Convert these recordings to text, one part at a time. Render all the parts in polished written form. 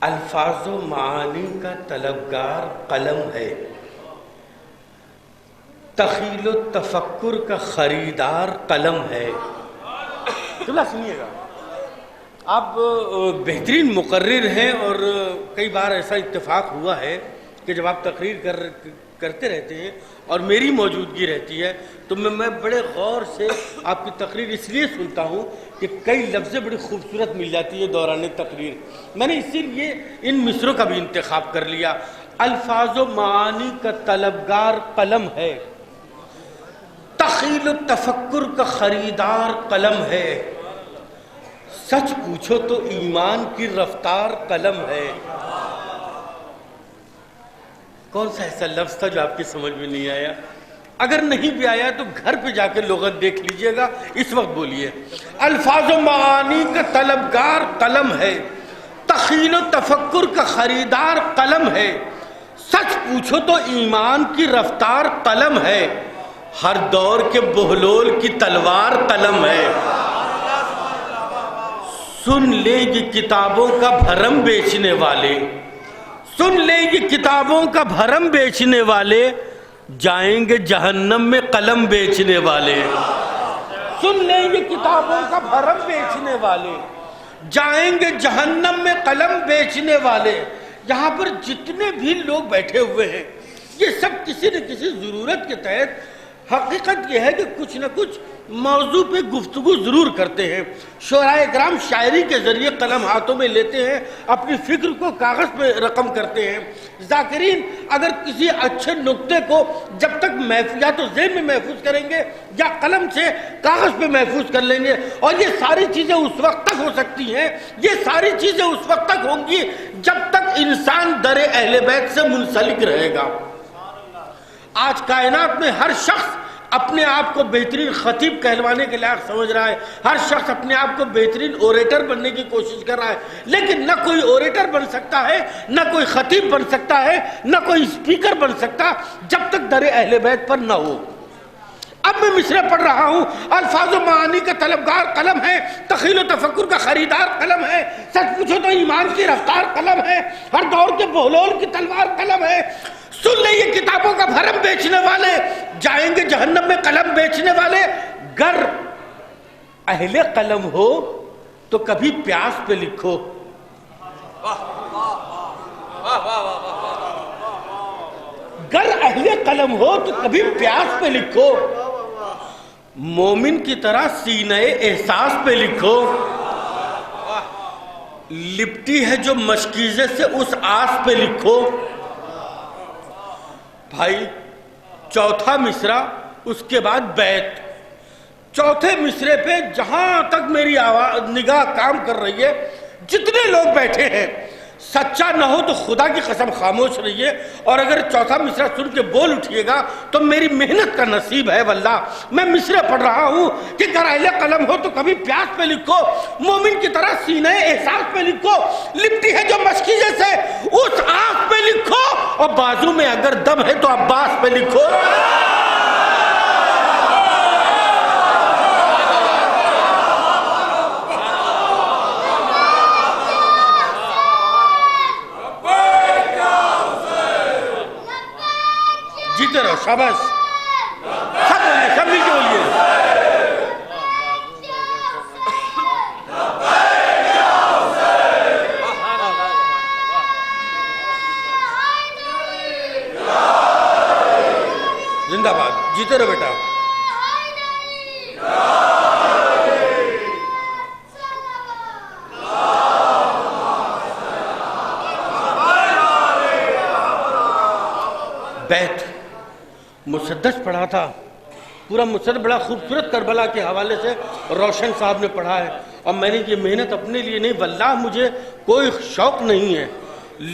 الفاظ و معانی کا طلبگار قلم ہے، تخیل و تفکر کا خریدار قلم ہے۔ سنیے گا، آپ بہترین مقرر ہیں اور کئی بار ایسا اتفاق ہوا ہے کہ جب آپ تقریر کرتے رہتے ہیں اور میری موجودگی رہتی ہے تو میں بڑے غور سے آپ کی تقریر اس لیے سنتا ہوں کہ کئی لفظیں بڑی خوبصورت مل جاتی ہے دوران تقریر۔ میں نے اسی لیے ان مصروں کا بھی انتخاب کر لیا۔ الفاظ و معانی کا طلبگار قلم ہے، تخیل و تفکر کا خریدار قلم ہے، سچ پوچھو تو ایمان کی رفتار قلم ہے۔ کون سا ایسا لفظ تھا جو آپ کی سمجھ میں نہیں آیا؟ اگر نہیں بھی آیا تو گھر پہ جا کے لغت دیکھ لیجئے گا، اس وقت بولیے۔ الفاظ و معانی کا طلبگار قلم ہے، تخیل و تفکر کا خریدار قلم ہے، سچ پوچھو تو ایمان کی رفتار قلم ہے، ہر دور کے بہلول کی تلوار قلم ہے۔ سن لیں یہ کتابوں کا بھرم بیچنے والے، سن لیں یہ کتابوں کا بھرم بیچنے والے، جائیں گے جہنم میں قلم بیچنے والے۔ سن لیں یہ کتابوں کا بھرم بیچنے والے، جائیں گے جہنم میں قلم بیچنے والے۔ یہاں پر جتنے بھی لوگ بیٹھے ہوئے ہیں یہ سب کسی نہ کسی ضرورت کے تحت، حقیقت یہ ہے کہ کچھ نہ کچھ موضوع پہ گفتگو ضرور کرتے ہیں۔ شعراء کرام شاعری کے ذریعے قلم ہاتھوں میں لیتے ہیں، اپنی فکر کو کاغذ پہ رقم کرتے ہیں۔ ذاکرین اگر کسی اچھے نقطے کو جب تک یا تو ذہن میں محفوظ کریں گے یا قلم سے کاغذ پہ محفوظ کر لیں گے، اور یہ ساری چیزیں اس وقت تک ہو سکتی ہیں، یہ ساری چیزیں اس وقت تک ہوں گی جب تک انسان در اہل بیت سے منسلک رہے گا۔ آج کائنات میں ہر شخص اپنے آپ کو بہترین خطیب کہلوانے کے لائق سمجھ رہا ہے، ہر شخص اپنے آپ کو بہترین اوریٹر بننے کی کوشش کر رہا ہے، لیکن نہ کوئی اوریٹر بن سکتا ہے، نہ کوئی خطیب بن سکتا ہے، نہ کوئی اسپیکر بن سکتا جب تک در اہل بیت پر نہ ہو۔ اب میں مصرع پڑھ رہا ہوں۔ الفاظ و معانی کا طلبگار قلم ہے، تخیل و تفکر کا خریدار قلم ہے، سچ پوچھو تو ایمان کی رفتار قلم ہے، ہر دور کے بہلول کی تلوار قلم ہے۔ سن لیں یہ کتابوں کا بھرم بیچنے والے، جائیں گے جہنم میں قلم بیچنے والے۔ گر اہل قلم ہو تو کبھی پیاس پہ لکھو، گر اہل قلم ہو تو کبھی پیاس پہ لکھو، مومن کی طرح سینہ احساس پہ لکھو۔ لپٹی ہے جو مشکیزے سے اس آس پہ لکھو۔ بھائی چوتھا مصرع، اس کے بعد بیت۔ چوتھے مصرے پہ جہاں تک میری نگاہ کام کر رہی ہے، جتنے لوگ بیٹھے ہیں، سچا نہ ہو تو خدا کی قسم خاموش رہیے، اور اگر چوتھا مصرع سن کے بول اٹھیے گا تو میری محنت کا نصیب ہے واللہ۔ میں مصرع پڑھ رہا ہوں کہ گر اہل قلم ہو تو کبھی پیاس پہ لکھو، مومن کی طرح سینہ احساس پہ لکھو، لپٹی ہے جو مشکیزے سے اس آس پہ لکھو، اور بازو میں اگر دم ہے تو عباس پہ لکھو۔ جیتے رہو، شاباش، سب بولیے، سب مل کے بولیے۔ زندہ باد، جیتے رہو بیٹا۔ بیت مسدس پڑھا تھا، پورا مسدس بڑا خوبصورت کربلا کے حوالے سے روشن صاحب نے پڑھا ہے، اور میں نے یہ محنت اپنے لیے نہیں، واللہ مجھے کوئی شوق نہیں ہے،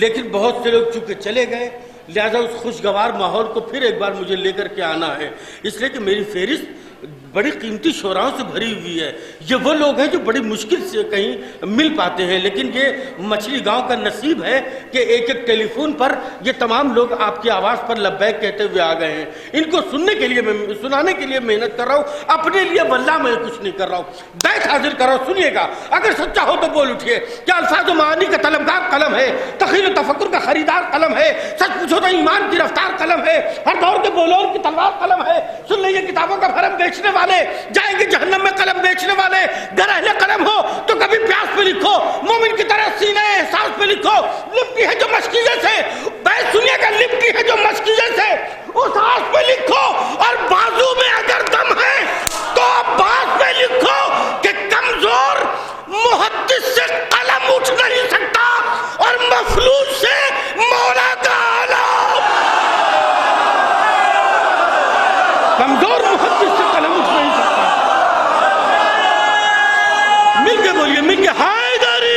لیکن بہت سے لوگ چونکہ چلے گئے لہذا اس خوشگوار ماحول کو پھر ایک بار مجھے لے کر کے آنا ہے، اس لیے کہ میری فہرست بڑی قیمتی شعراؤں سے بھری ہوئی ہے. یہ وہ لوگ ہیں جو بڑی مشکل سے کہیں مل پاتے ہیں، لیکن یہ مچھلی گاؤں کا نصیب ہے کہ ایک ایک ٹیلی فون پر یہ تمام لوگ آپ کی آواز پر لبیک کہتے ہوئے آ گئے ہیں. ان کو سننے کے لیے، سنانے کے لیے محنت کر رہا ہوں، اپنے لیے واللہ میں کچھ نہیں کر رہا ہوں. بیت حاضر کر رہا ہوں، سنیے گا. اگر سچا ہو تو بول اٹھیے. کیا الفاظ و معانی کا طلبگار قلم ہے، تخیل و تفکر کا خریدار قلم ہے، سچ پوچھو تو ایمان کی رفتار قلم ہے، ہر دور کے بولور کی تلوار قلم ہے. سن لیں یہ کتابوں کا بھرم بیچنے والے جائیں گے جہنم میں، قلم بیچنے والے. گر اہل قلم ہو تو کبھی پیاس پہ لکھو، مومن کی طرح سینے احساس پہ لکھو. لپٹی ہے جو مشکیزے سے، بیت سنیے گا، لپٹی ہے جو مشکیزے سے اس آس پہ لکھو. اور بازو میں اگر دم ہے تو عباس پہ لکھو کہ کمزور محدث سے قلم اٹھ نہیں سکتا اور مفلوج سے مولا کا آلہ. کمزور محدث سے قلم اٹھ نہیں سکتا. مل کے بولیے، مل کے حیدری.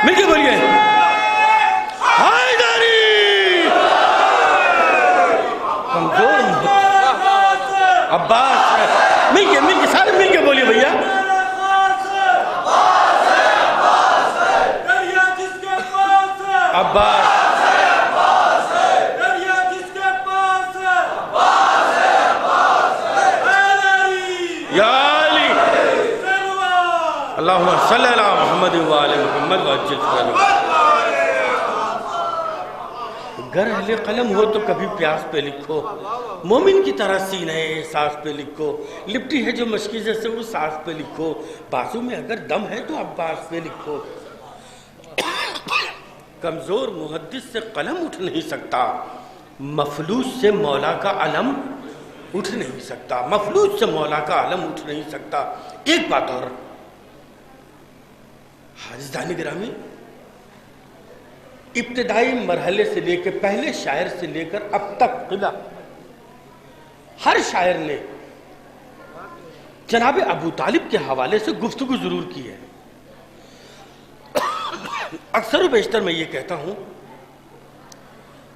مل کے بولیے حیدری. کمزور عباس. مل کے سارے مل کے بولیے بھیا. عباس. اللہم صلی علی محمد و آل محمد وعجل فرجہ. گر اہل قلم ہو تو کبھی پیاس پہ لکھو، مومن کی طرح سینہ احساس پہ لکھو. لپٹی ہے جو مشکیزے سے وہ ساس پہ لکھو. بازو میں اگر دم ہے تو عباس پہ لکھو. کمزور محدث سے قلم اٹھ نہیں سکتا، مفلوج سے مولا کا علم اٹھ نہیں سکتا. مفلوج سے مولا کا علم اٹھ نہیں سکتا. ایک بات اور حاجزدان گرامی، ابتدائی مرحلے سے لے کے پہلے شاعر سے لے کر اب تک قلعہ ہر شاعر نے جناب ابو طالب کے حوالے سے گفتگو ضرور کی ہے. اکثر و بیشتر میں یہ کہتا ہوں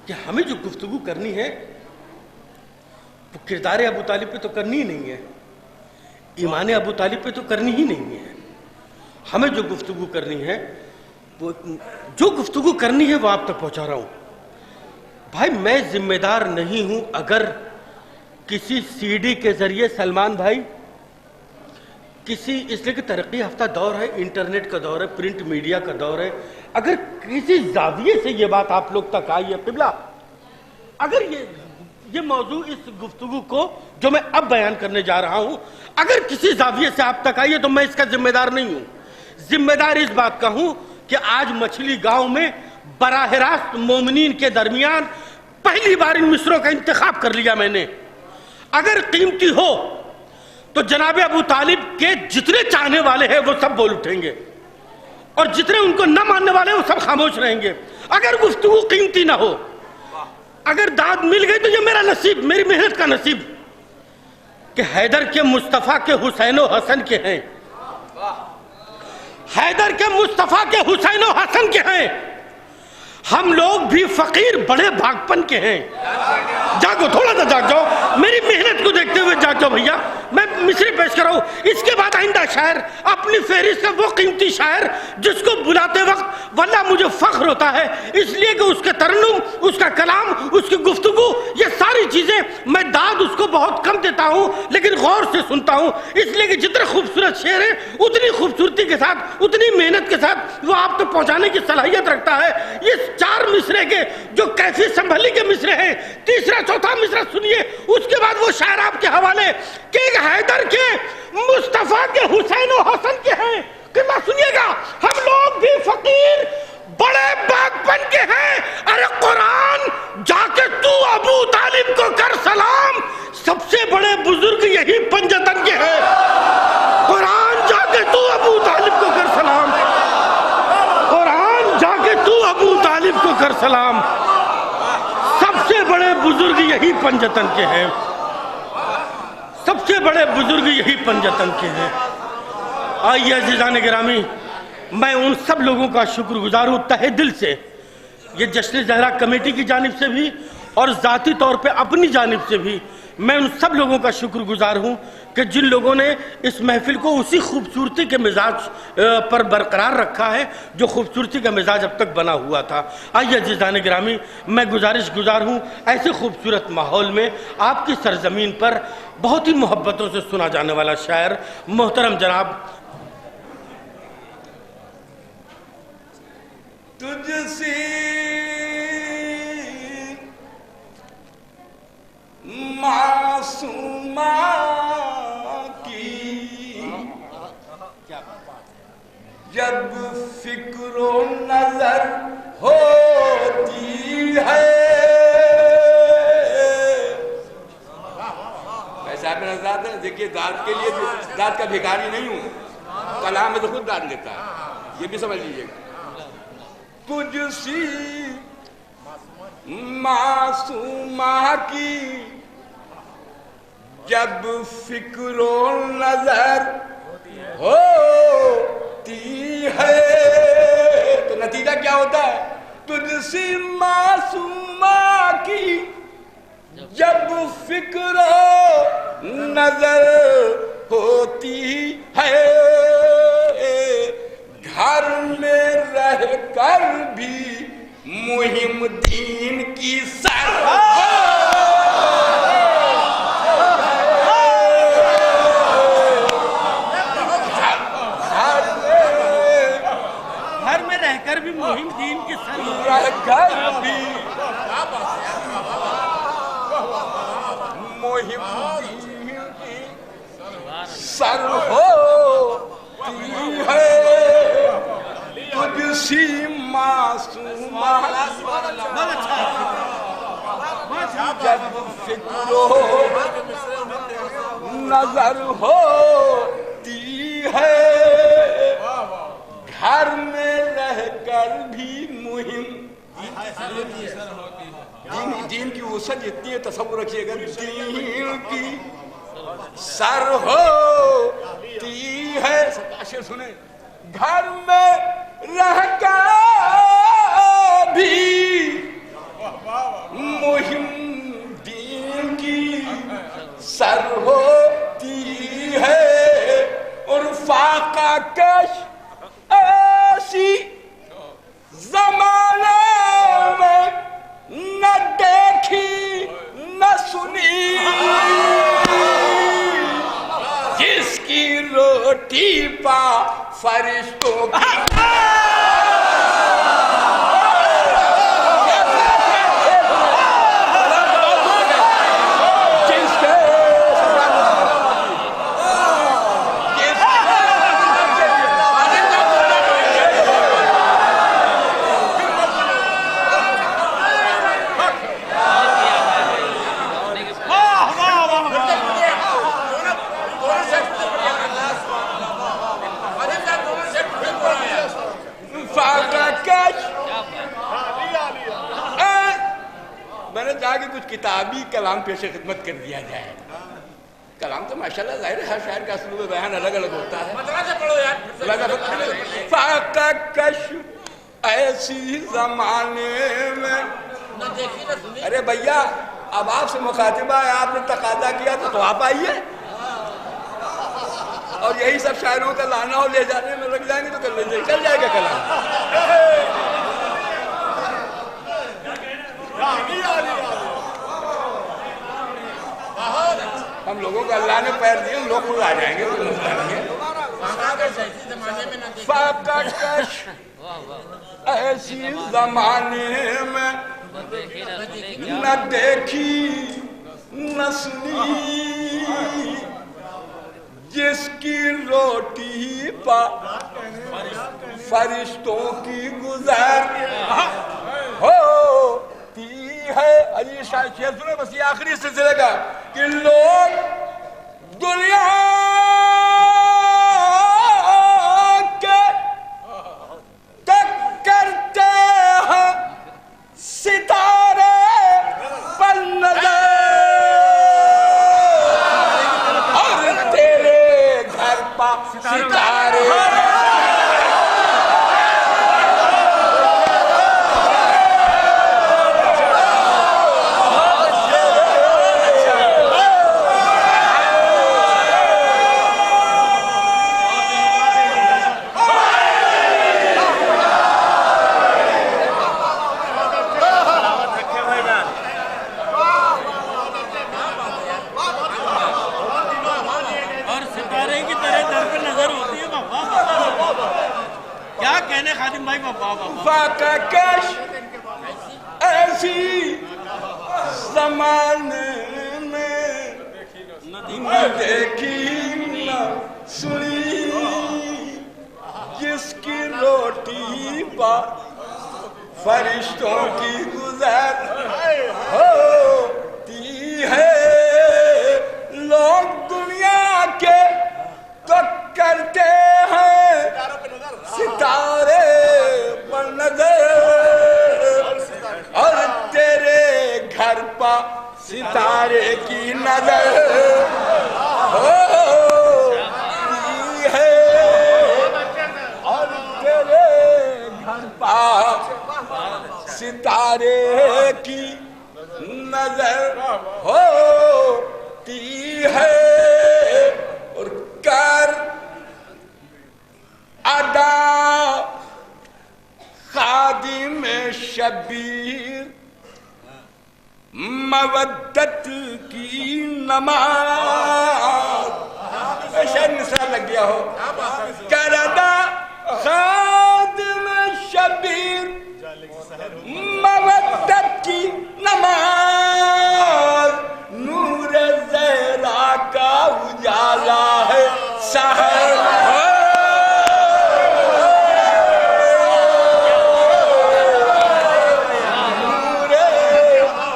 کہ ہمیں جو گفتگو کرنی ہے وہ کردار ابو طالب پہ تو کرنی ہی نہیں ہے، ایمان ابو طالب پہ تو کرنی ہی نہیں ہے. ہمیں جو گفتگو کرنی ہے وہ آپ تک پہنچا رہا ہوں. بھائی میں ذمہ دار نہیں ہوں اگر کسی سی ڈی کے ذریعے سلمان بھائی اس لیے کہ ترقی یافتہ دور ہے، انٹرنیٹ کا دور ہے، پرنٹ میڈیا کا دور ہے، اگر کسی زاویے سے یہ بات آپ لوگ تک آئی ہے قبلہ، اگر یہ موضوع اس گفتگو کو جو میں اب بیان کرنے جا رہا ہوں اگر کسی زاویے سے آپ تک آئی ہے تو میں اس کا ذمہ دار نہیں ہوں. ذمہ دار اس بات کا ہوں کہ آج مچھلی گاؤں میں براہ راست مومنین کے درمیان پہلی بار ان مصروں کا انتخاب کر لیا میں نے. اگر قیمتی ہو تو جناب ابو طالب کے جتنے چاہنے والے ہیں وہ سب بول اٹھیں گے اور جتنے ان کو نہ ماننے والے ہیں وہ سب خاموش رہیں گے. اگر گفتگو قیمتی نہ ہو، اگر داد مل گئی تو یہ میرا نصیب، میری محنت کا نصیب کہ حیدر کے مصطفیٰ کے حسین و حسن کے ہیں، حیدر کے مصطفیٰ کے حسین و حسن کے ہیں. ہم لوگ بھی فقیر بڑے بھاگپن کے ہیں. جاگو، تھوڑا سا جاگ جاؤ، میری محنت کو دیکھتے ہوئے جاگ جاؤ بھیا. میں مصری پیش کر رہا ہوں. اس کے بعد آئندہ شاعر اپنی فہرست کا وہ قیمتی شاعر جس کو بلاتے وقت واللہ مجھے فخر ہوتا ہے اس لیے کہ اس کے ترنم، اس کا کلام، اس کی گفتگو، یہ ساری چیزیں میں داد اس کو بہت کم دیتا ہوں لیکن غور سے سنتا ہوں، اس لیے کہ جتنے خوبصورت شعر ہیں اتنی خوبصورتی کے ساتھ، اتنی محنت کے ساتھ وہ آپ تک پہنچانے کی صلاحیت رکھتا ہے. یہ 4 مصرے کے جو کیفی سنبھلی کے مصرے ہیں، تیسرا چوتھا مصرع سنیے، اس کے بعد وہ شاعر آپ کے حوالے کہ حیدر کے مصطفیٰ کے حسین و حسن کے ہیں. قبلہ سنیے گا، ہم لوگ بھی فقیر بڑے باغپن کے ہیں. ارے قرآن جا کے تو ابو طالب کو کر سلام، سب سے بڑے بزرگ یہی پنجتن کے ہیں. قرآن جا کے تو ابو طالب کو کر سلام، قرآن جا کے تو ابو طالب کو کر سلام، سب سے بڑے بزرگ یہی پنجتن کے ہیں، سب سے بڑے بزرگ یہی پنجتن کے ہیں. آئیے عزیزان گرامی، میں ان سب لوگوں کا شکر گزار ہوں تہہ دل سے یہ جشن زہرا کمیٹی کی جانب سے بھی اور ذاتی طور پہ اپنی جانب سے بھی میں ان سب لوگوں کا شکر گزار ہوں کہ جن لوگوں نے اس محفل کو اسی خوبصورتی کے مزاج پر برقرار رکھا ہے جو خوبصورتی کا مزاج اب تک بنا ہوا تھا۔ آئیے عزیزان گرامی، میں گزارش گزار ہوں ایسے خوبصورت ماحول میں آپ کی سرزمین پر بہت ہی محبتوں سے سنا جانے والا شاعر محترم جناب تجھ سی معصومہ کی جب فکر و نظر ہوتی ہے۔ ایسا آپ نظر ہے، دیکھیے ذات کے لیے ذات کا بھیکاری نہیں ہوں، کلام میں تو خود داد لیتا ہے، یہ بھی سمجھ لیجیے گا۔ تجھ سی معصومہ کی جب فکر و نظر ہوتی ہے تو نتیجہ کیا ہوتا ہے؟ تجھ سی معصومہ کی جب فکر و نظر ہوتی ہے، گھر میں رہ کر بھی مہم دین کی سر گھر میں رہ کر بھی مہم دین کی سر رہ کر بھی مہم دین کی سر ہوتی ہے۔ تجھ سی معصومہ جب فکر و نظر ہوتی ہے، گھر میں رہ کر بھی مہم دین کی وسعت اتنی ہے، تصور رکھیے گا، دین کی سر ہوتی ہے۔ شعر سنیں، گھر میں رہ کر بھی مہم دین کی سر ہوتی ہے، اور فاقہ کش ایسی زمانے میں نہ دیکھی نہ سنی، جس کی روٹی پا فرشتوں کی کچھ کتابی کلام پیش خدمت کر دیا جائے۔ کلام تو ماشاءاللہ ظاہر ہے ہر شاعر کا اسلوب بیان الگ الگ ہوتا ہے۔ فاقہ کش ایسی زمانے میں، ارے بھیا اب آپ سے مخاطبہ ہے، آپ نے تقاضا کیا تو آپ آئیے، اور یہی سب شاعروں کا لانا اور لے جانے میں لگ جائیں گے تو چل جائے گا کلام۔ ہم لوگوں کو اللہ نے پیر دیے، ہم لوگ خود آ جائیں گے، کوئی مسئلہ نہیں ہے۔ فاقہ کش ایسی زمانے میں نہ دیکھی نہ سنی، جس کی روٹی پا فرشتوں کی گزر ہوتی ہے۔ علی شاہ شعر سنے، بس یہ آخری سلسلے کا، کہ لوگ دنیا کے تک کرتے ہیں ستارے پر نظر، اور تیرے گھر پا ستارے کہنے خادم بھائی بابا فاقہ کش ایسی زمانے میں نہ دیکھی نہ سنی، جس کی روٹی پر فرشتوں کی گزر ہوتی ہے۔ لوگ دنیا کے تو کرتے ہیں ستارے پر نظر، اور تیرے گھر پر ستارے کی نظر ہوتی ہے، اور تیرے گھر پر ستارے کی نظر ہوتی ہے۔ اور کر ادا خادم شبیر مودت کی نماز، شاید مثال لگ گیا ہو، کر ادا خادم شبیر مودت کی نماز، نور زہرا کا اجالا ہے سحر، نور زہرا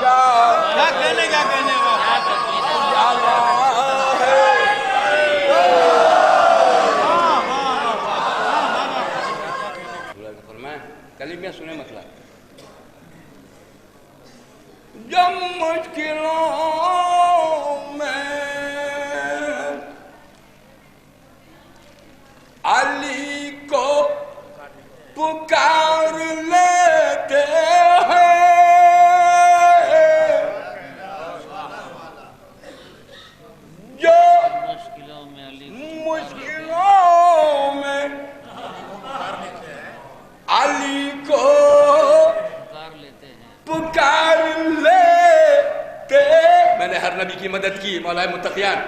کا اجالا ہے۔ فرمائیں کلمہ سنیں مسئلہ، جب مشکلوں میں علی کو پکار لیتے ہیں، جو مشکلوں میں علی کو پکار لیتے، میں نے ہر نبی کی مدد کی مولا متقیان،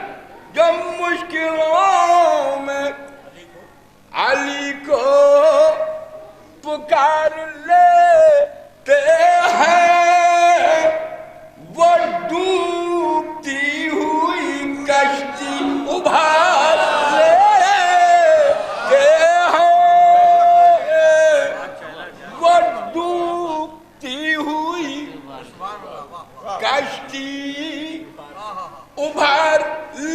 جو مشکلوں میں علی کو پکار لیتے ہیں، وہ ڈوبتی ہوئی کشتی ابھار لیتے ہیں، وہ ڈوبتی ہوئی کشتی ابھار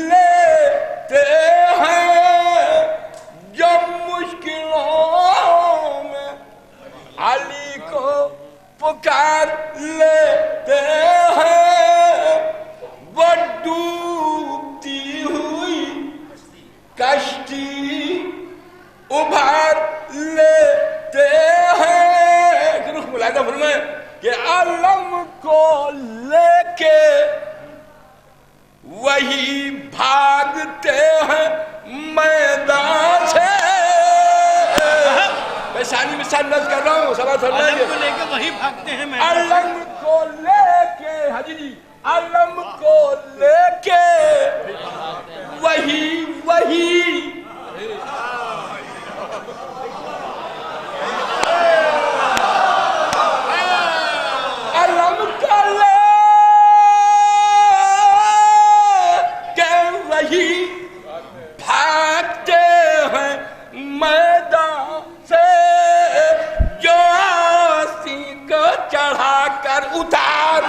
لیتے ہیں، جب مشکلوں میں علی کو پکار لیتے ہیں، وہ ڈوبتی ہوئی کشتی ابھار لیتے ہیں۔ رخ ملاحظہ فرمائیں کہ علم کو لے کے وہی بھاگتے ہیں میدان سے، میں ثانی مثال نظر کر رہا ہوں، سوال فرمائیں گے، علم کو لے کے وہی بھاگتے ہیں میدان، علم کو لے کے، حاجی جی علم کو لے کے وہی علم کو لے کے وہی بھاگتے ہیں میدان سے، جو آسی کو چڑھا کر اتار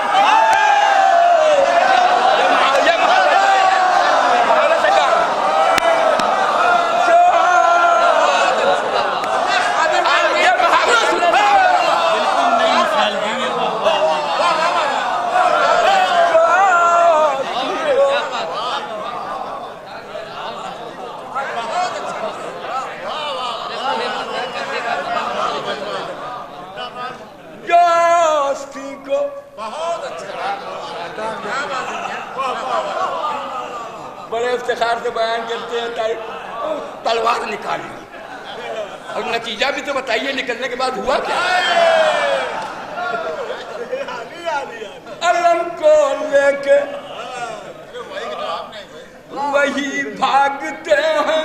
بڑے افتخار سے بیان کرتے ہیں تلوار نکالی، اور نتیجہ بھی تو بتائیے نکلنے کے بعد ہوا کیا؟ علم کو لے کے وہی بھاگتے ہیں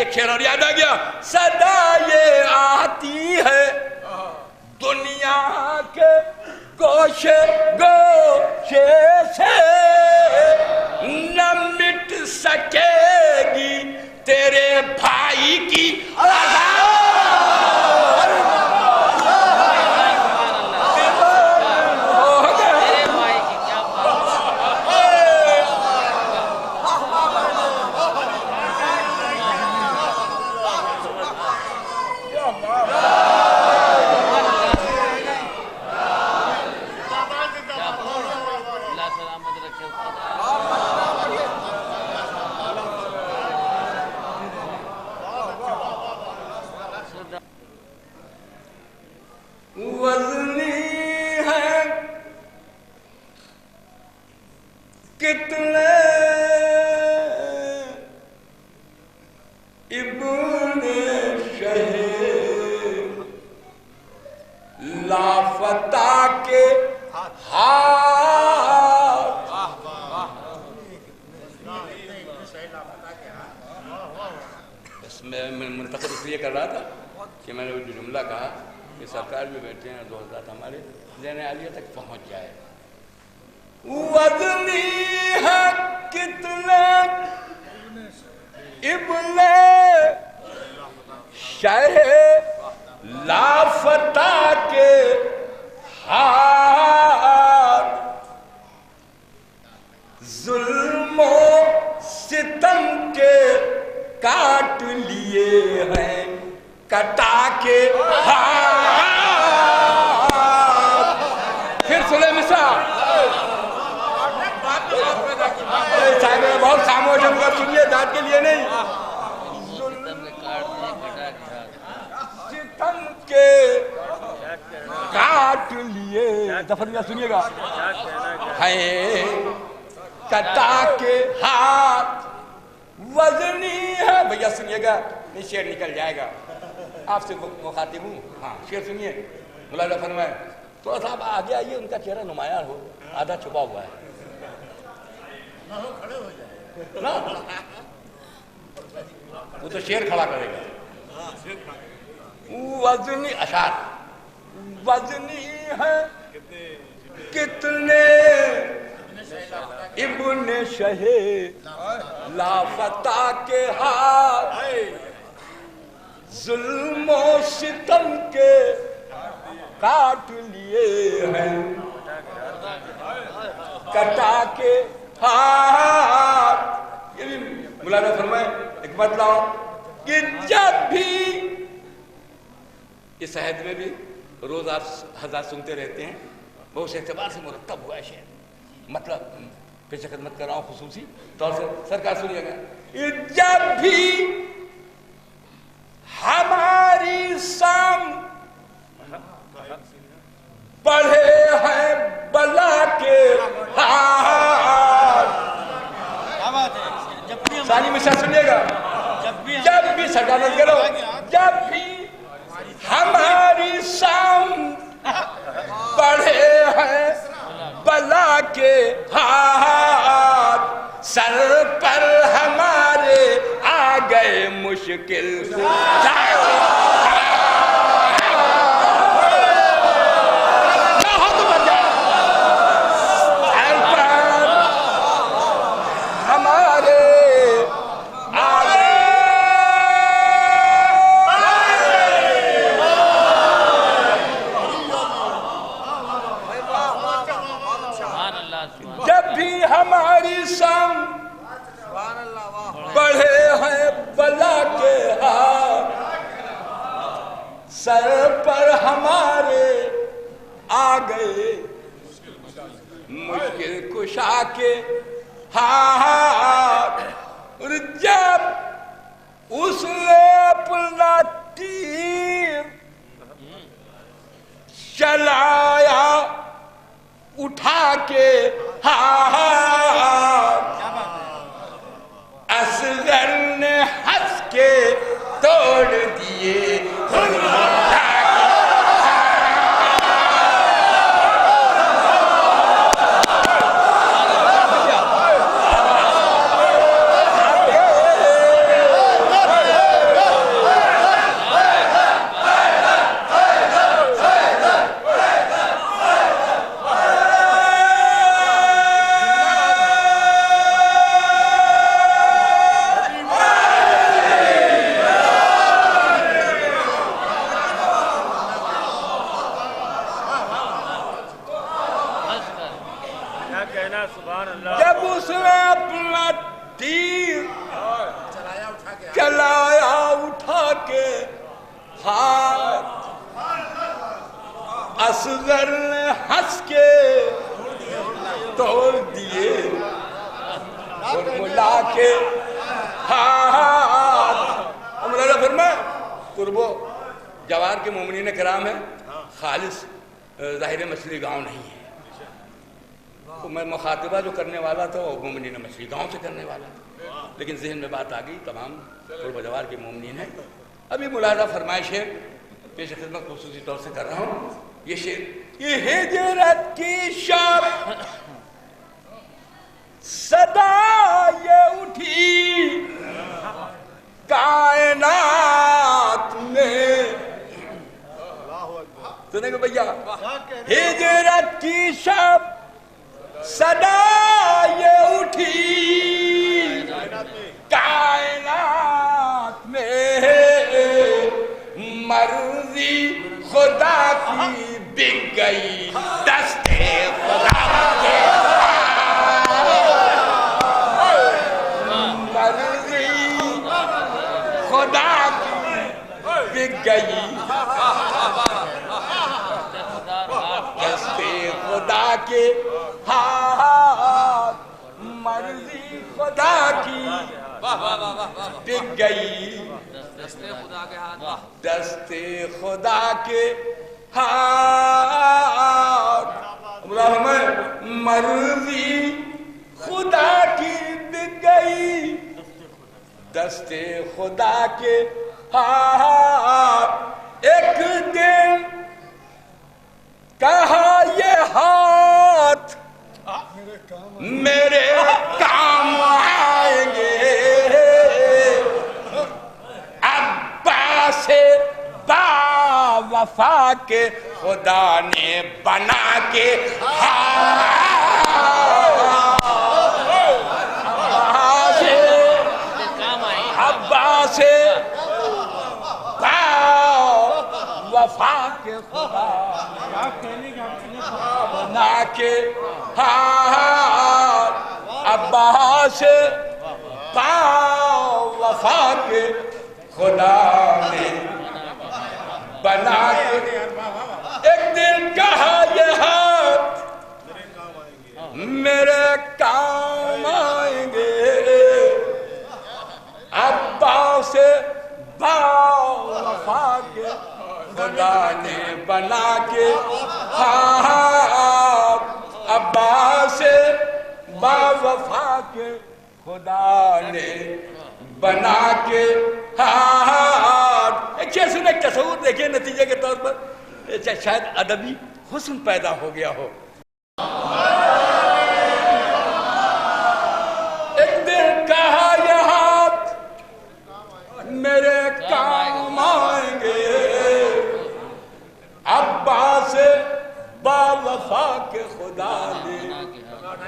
ایک شعر اور یاد آ گیا، صدا یہ آتی ہے دنیا کے گوشے گوشے سے، نہ مٹ سکے گی تیرے بھائی کی وزنی ہے کتنے ابن شہ لافتہ کے ہاتھ. بس میں منتخب اس لیے کر رہا تھا کہ میں نے وہ جو جملہ کہا کہ سرکار بھی بیٹھے ہیں، 2 حضرات ہمارے ذہن عالیہ تک پہنچ جائے. وزنی ہے کتنے ابن شہ لافتہ کے ہاتھ، ظلم و ستم کے کاٹ لیے ہیں کٹا کے ہاتھ. پھر سنے مثال صاحب بہت خاموش ہم کا سنیے، ذات کے لیے نہیں. ستم کے کاٹ لیے، دفعہ سنیے گا، ہے کٹا کے ہاتھ. وزنی ہے بھیا سنیے گا، نہیں شعر نکل جائے گا، آپ سے مخاطب ہوں. ہاں شعر سنیے. مولانا فرمائے تھوڑا سا آپ آگے آئیے، ان کا چہرہ نمایاں ہو، آدھا چھپا ہوا ہے نا، وہ تو شعر کھڑا کرے گا. وزنی اشعار، وزنی ہے کتنے ابن شہ لافتہ کے ہاتھ، ظلم و ستم کے کاٹ لیے ہیں کٹا کے ہاتھ. یہ بھی مولانا فرمائے ایک بات لاؤ کہ جب بھی اس عہد میں بھی روز آپ حضرات سنتے رہتے ہیں، بہت سے اعتبار سے مرتب ہوا ہے شعر، مطلب پیش خدمت کر رہا ہوں خصوصی طور سے، سرکار سنیے گا. جب بھی ہماری سام پڑھے ہیں بلا کے ہاتھ، ثانی مثال سنیے گا، جب بھی سرکار کرو، جب بھی ہماری سام پڑھے ہیں بلا کے ہاتھ، سر پر ہمارے آ گئے مشکل ہماری سام بڑھے ہیں بلا کے ہاتھ، سر پر ہمارے آ گئے مشکل کشا کے ہاتھ. اور جب اس نے اپنا تیر چلایا اٹھا کے ہاتھ، اصغر نے ہنس کے توڑ دیے چلایا اٹھا کے ہاتھ، اصغر نے ہنس کے توڑ دیے اور ملا کے ہاتھ۔ مولانا فرمایا قربو جوار کے مومنین کرام ہیں، خالص ظاہر مچھلی گاؤں نہیں ہے، تو میں مخاطبہ جو کرنے والا تھا وہ مومنین مچھلی گاؤں سے کرنے والا تھا، لیکن ذہن میں بات آ گئی تمام قرب جوار کے مومنین ہیں۔ ابھی ملاحظہ فرمائے شعر پیش خدمت خصوصی طور سے کر رہا ہوں، یہ شعر، یہ ہجرت کی شب صدا یہ اٹھی کائنات میں، سنیں گے بھیا، ہجرت کی شب صدا یہ اٹھی کائنات میں، مرضی خدا کی بک گئی دستے خدا کے، مرضی خدا کی بک گئی دستے خدا کے ہاتھ، مرضی خدا کی بک گئی دستے خدا کے ہاتھ، مرضی خدا کی بک گئی دستے خدا کے ہاتھ، ایک دن کہا یہ ہاتھ میرے کام آئیں گے، عباس با وفا کے خدا نے بنا کے عباس با وفا کے خدا بنا کے عباس با وفا کے خدا نے بنا کے، ایک دن کہا یہ ہاتھ میرے کام آئیں گے، عباس با وفا کے خدا نے بنا کے عباس با وفا کے خدا نے بنا کے ایک شعر سن، ایک تصور دیکھیں نتیجے کے طور پر شاید ادبی حسن پیدا ہو گیا ہو۔ ایک دن کہا یہ ہاتھ میرے کام آئیں گے، عباس با وفا کے خدا نے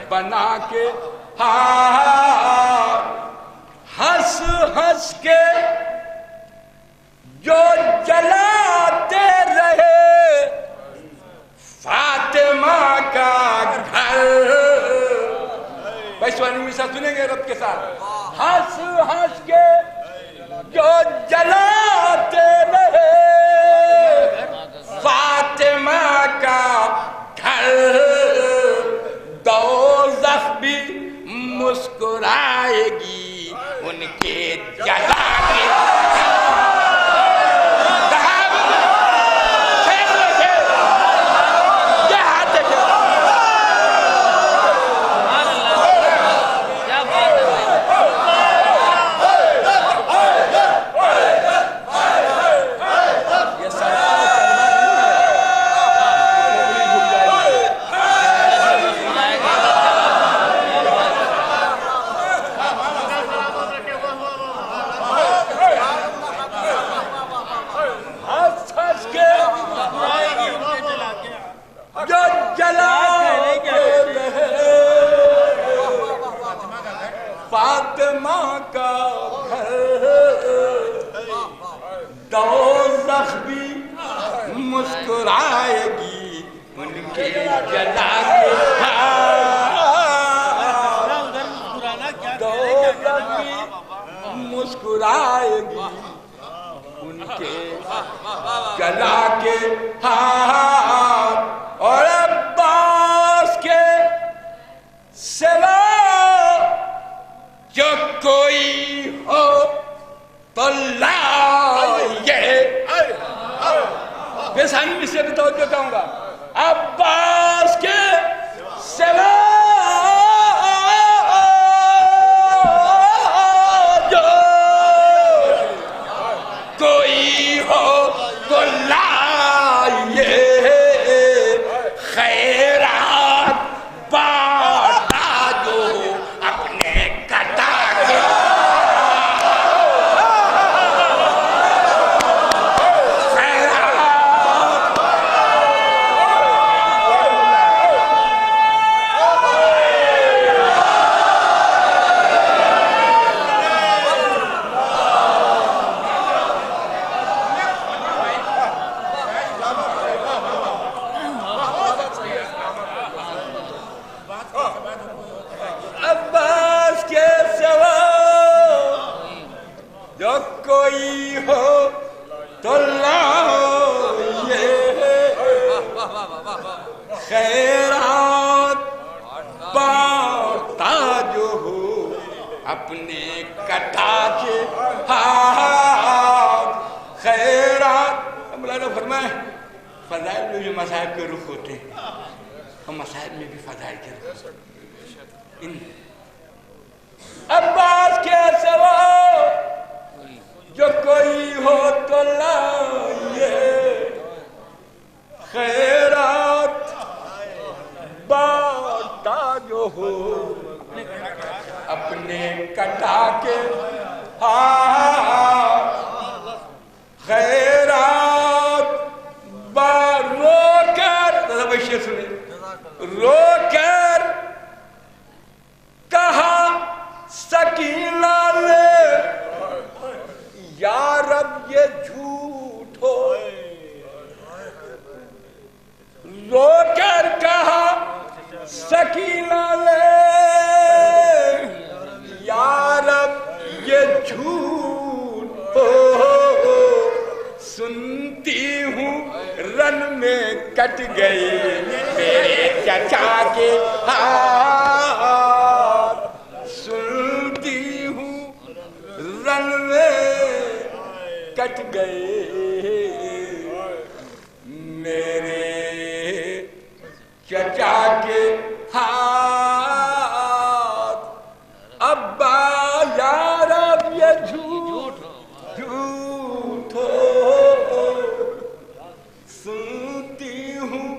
بنا کے ہنس ہنس کے جو جلاتے رہے فاطمہ کا گھر، بھائی سوانی میسا سنیں گے رب کے ساتھ، ہنس ہنس کے جو جلاتے رہے فاطمہ کا گھر، دوزخ بھی مسکرائے گی ان کے جلا کے، فاطمہ کا گھر، دوزخ بھی مسکرائے گی ان کے جلا کے، دوزخ بھی مسکرائے مسکرائے گی ان کے گلا کے ہاتھ، اور عباس کے سوا جو کوئی ہو تو لائے. میں ثانی میں سے بھی توجہ چاہوں گا. عباس کے سوا جو کوئی ہو تو لائے خیرات باٹا جو اپنے کٹا کے. عباس کے سوا جو کوئی ہو تو لائے خیرات بانٹا جو ہو اپنے کٹا کے ہاتھ. خیرات مولانا فرمائے فضائل میں بھی مذاہب کے رخ ہوتے ہیں اور مسائل میں بھی فضائل کے رخ ہوتے ہیں. عباس کے سوا جو کوئی ہو تو لائے خیرات بانٹا جو ہو اپنے کٹا کے ہاتھ. خیرات رو کر ویشے سنیں رو کر کہا سکینہ نے یا رب یہ جھوٹ ہو. رو کر کہا سکینہ نے یا رب یہ جھوٹ ہو. سنتی ہوں رن میں کٹ گئی میرے چچا کے ہاتھ. سنتی ہوں رن میں کٹ گئے میرے چچا کے ہاتھ. ابا یا رب یہ جھوٹ ہو. سنتی ہوں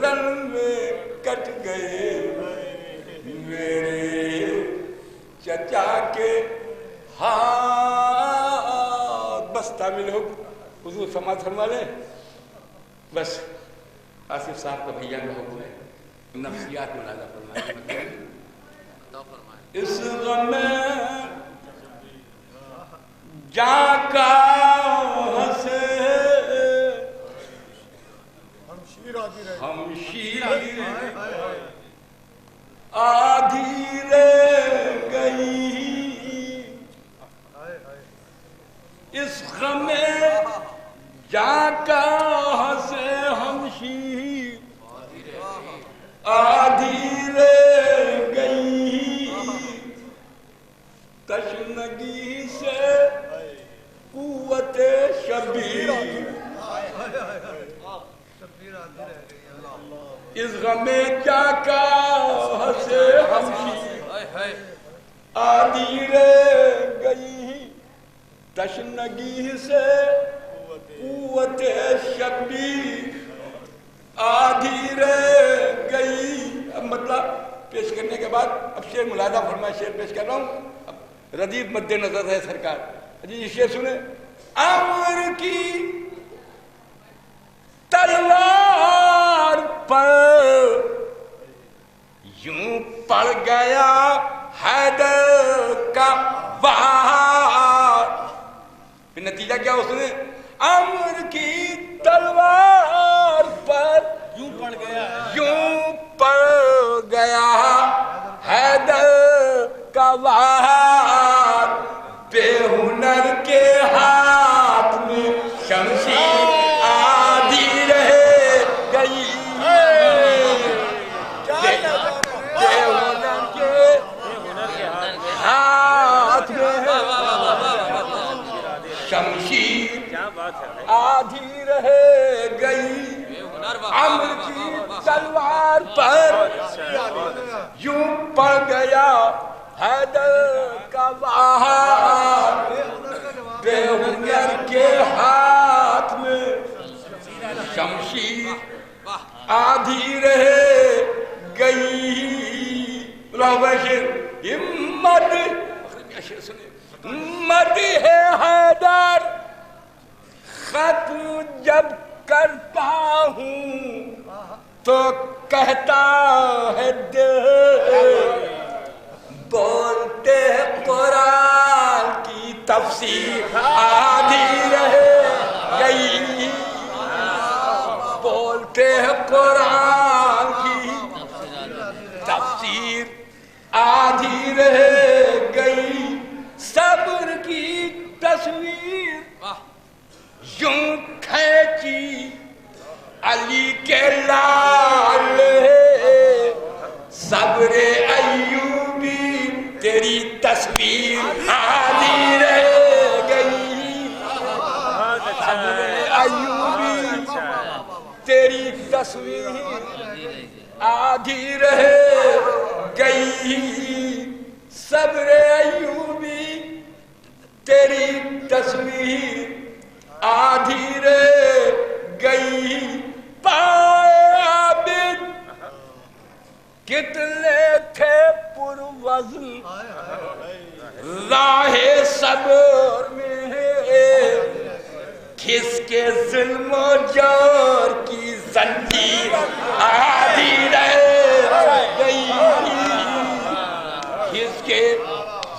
رن میں کٹ گئے میرے چچا کے ہاتھ. بس تعمیل ہو حضور سماعت فرما لیں. بس آصف صاحب کا بھیا کا حکم ہے نفسیات ملاحظہ فرمائیں. اس غم جا کا ہنسے ہمشیر آدھی رہ گئی. اس غم جا کا ہنسے ہمشیر آدھی رہ گئی. تشنگی سے قوت شبیر اس غم جا کا ہنسے ہمشیر آدھی رہ گئی. تشنگی سے قوت شبیر آدھی رہ گئی. اب مطلب پیش کرنے کے بعد اب شعر ملاحظہ فرمائے. شعر پیش کر رہا ہوں. اب ردیف مد نظر ہے سرکار. جی یہ شعر سنیں. امر کی تلوار پر یوں پڑ گیا حیدر کا وار. پھر نتیجہ کیا اس نے امر کی تلوار پر یوں پڑ گیا حیدر کا وار. بے شمشیر کیا بات ہے آدھی رہ گئی عمر کی تلوار پر، یوں پڑ گیا حیدر کا وہاں بے ہنر کے ہاتھ میں، شمشیر آدھی رہ گئی، ہمت ہمت ہے حیدر ختم جب کرتا ہوں تو کہتا ہے دل، بولتے قرآن کی تفسیر آدھی رہ گئی، بولتے قرآن کی تفسیر آدھی رہ گئی، صبر کی تصویر یوں کھینچی علی کے لال، صبر ایوبی تیری تصویر آدھی رہ گئی، صبر ایوبی تیری تصویر آدھی رہ گئی، صبر ایوبی تیری تصویر آدھی رہ گئی، عابد کتنے تھے پروزن راہ صبر میں، کس کے ظلم و جور کی زنجیر آدھی رہ گئی، کس کے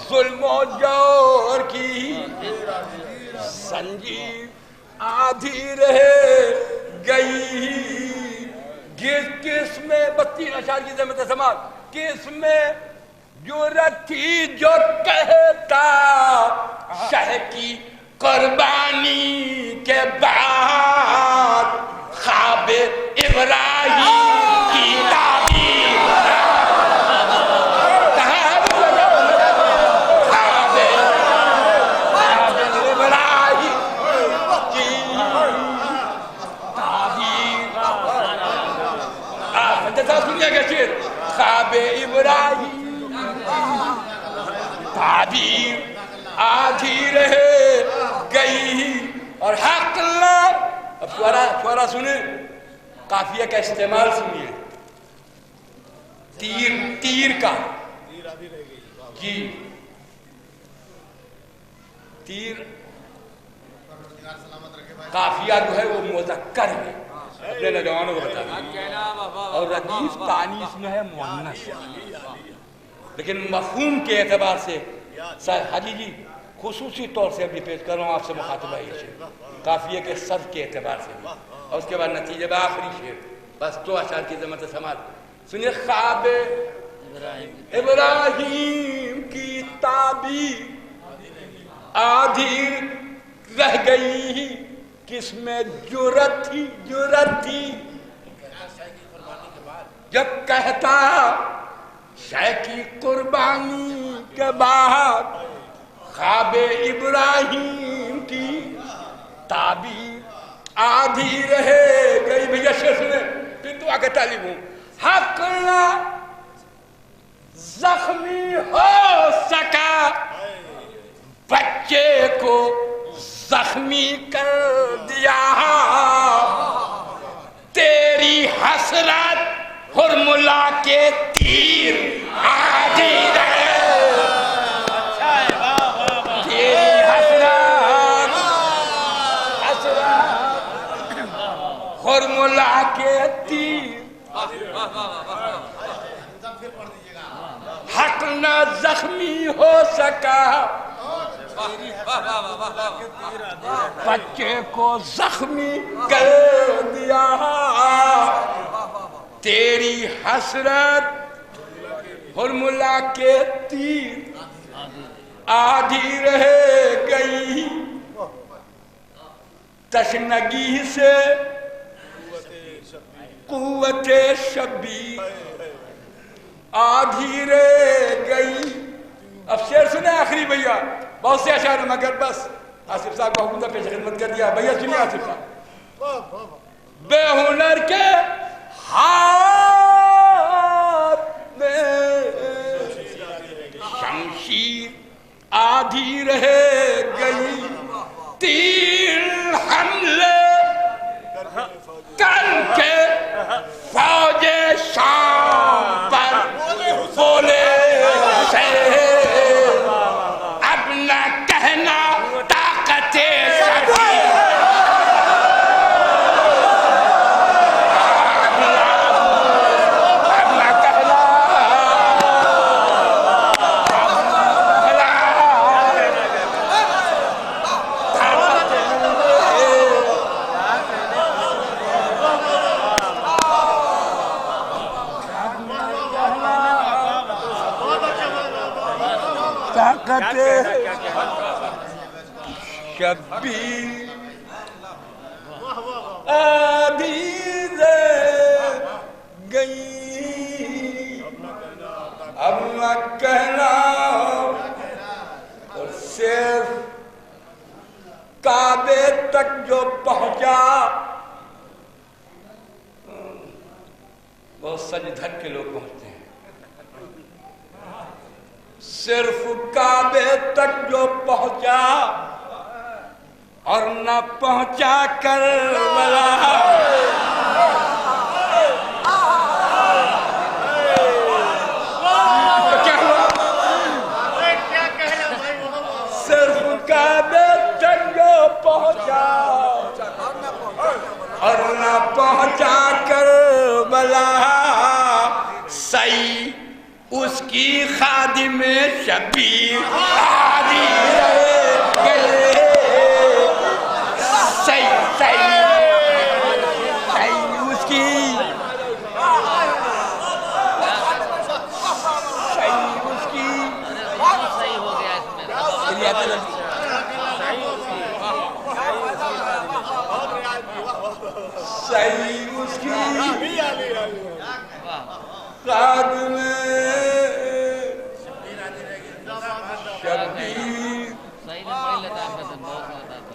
ظلم و جور کی زنجیر آدھی رہ گئی، کس میں 32 اشعار کی زحمت سماعت، کس میں جرأت تھی جو کہتا شہ کی قربانی کے بعد خواب ابراہیم کی تعبیر، خواب ابراہیم تعبیر آدھی رہ گئی، اور حق اللہ، اب شعرا سنیں، قافیہ کا استعمال سنیے، تیر کا، جی تیر قافیہ جو ہے وہ مذکر ہے، اپنے نوجوانوں کو بتا دیں، اور ردیف تانیث میں ہے مؤنث، لیکن مفہوم کے اعتبار سے حاجی جی خصوصی طور سے ابھی پیش کر رہا ہوں آپ سے مخاطبہ یہ شعر قافیے کے صرف کے اعتبار سے، اور اس کے بعد نتیجہ آخری شعر، بس 2 اشعار کی ضمت سماعت سنیے، خواب ابراہیم کی تعبیر آدھی رہ گئی، کس میں جرأت تھی جب کہتا شہ کی قربانی کے بعد خواب ابراہیم کی تعبیر آدھی رہ گئی، بھیا شعر سنیں، پھر دعا کے طالب ہوں، حق نہ زخمی ہو سکا بچے کو زخمی کر دیا، تیری حسرت ہرملا کے تیر آدھی رہ، تیری حسرت ہرملا کے تیر، حق نہ زخمی ہو سکا بچے کو زخمی کر دیا، تیری حسرت ہرملا کے تیر آدھی رہ گئی، تشنگی سے قوت شبیر آدھی رہ گئی۔ اب شعر سنے آخری بھیا، بہت سے اشعار مگر بس آصف صاحب کو حکومت پیش خدمت کر دیا. بھیا سنیے آصف صاحب. بے ہنر کے ہاتھ میں شمشیر آدھی رہ گئی, تیر حملے کر کے فوج شام پر بولے سے اب نہ کہنا طاقت شبیر. طاقت شبیر آدھی رہ گئی, اب نہ کہنا. اور صرف کعبے تک جو پہنچا, بہت سج دھج کے لوگ پہنچتے ہیں, صرف کعبے تک جو پہنچا اور نہ پہنچا کربلا. صرف کعبے تک جو پہنچا اور نہ پہنچا کربلا, سعی اس کی خادم شبیر آدھی رہ گئے. سعی اس کی خادم شبیر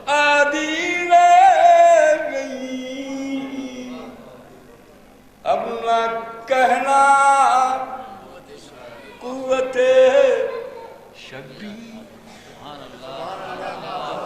آدھی رہ گئی, اب نہ کہنا قوت شبیر.